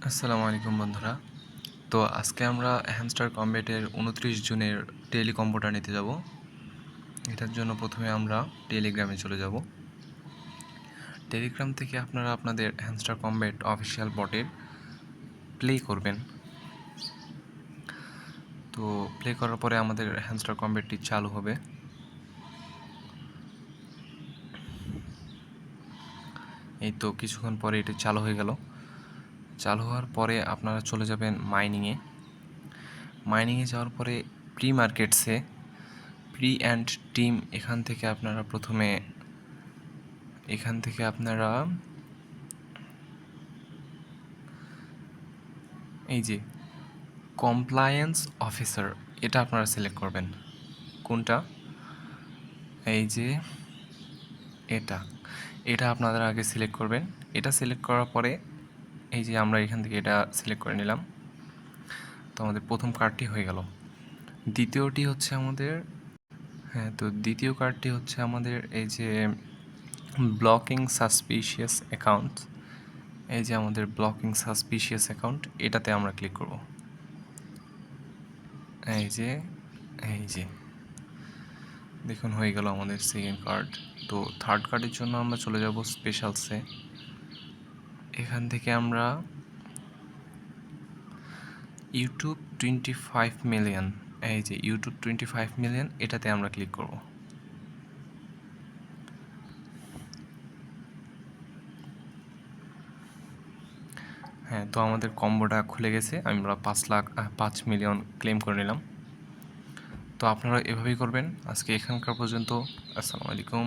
আসসালামু আলাইকুম বন্ধুরা। তো আজকে আমরা হ্যামস্টার কমব্যাটের 29 জুনের ডেইলি কম্বোটা নিতে যাব। এটার জন্য প্রথমে আমরা টেলিগ্রামে চলে যাব। টেলিগ্রাম থেকে আপনারা আপনাদের হ্যামস্টার কমব্যাট অফিসিয়াল বটের প্লে করবেন। তো প্লে করার পরে আমাদের হ্যামস্টার কমব্যাটটি চালু হবে। এই তো কিছুক্ষণ পরে এটি চালু হয়ে গেল। চালু হওয়ার পরে আপনারা চলে যাবেন মাইনিংয়ে। মাইনিংয়ে যাওয়ার পরে প্রি মার্কেটসে প্রি অ্যান্ড টিম এখান থেকে আপনারা এই যে কমপ্লায়েন্স অফিসার এটা আপনারা সিলেক্ট করবেন। কোনটা? এই যে এটা এটা আপনারা আগে সিলেক্ট করবেন। এটা সিলেক্ট করার পরে এই যে আমরা এখান থেকে এটা সিলেক্ট করে নিলাম। তো আমাদের প্রথম কার্ডটি হয়ে গেল। দ্বিতীয়টি হচ্ছে আমাদের দ্বিতীয় কার্ডটি হচ্ছে আমাদের এই যে ব্লকিং সাসপিশিয়াস অ্যাকাউন্ট। এই যে আমাদের ব্লকিং সাসপিশিয়াস অ্যাকাউন্ট এটাতে আমরা ক্লিক করব। এই যে দেখুন হয়ে গেল আমাদের সেকেন্ড কার্ড। তো থার্ড কার্ডের জন্য আমরা চলে যাব স্পেশালসে। এখান থেকে আমরা ইউটিউব 25 মিলিয়ন এই যে ইউটিউব 25 মিলিয়ন এটাতে আমরা ক্লিক করব। তো আমাদের কম্বোটা খুলে গেছে। আমরা 5 মিলিয়ন ক্লেম করে নিলাম। তো আপনারা এভাবেই করবেন। আজকে এখানকার পর্যন্ত। আসসালামু আলাইকুম।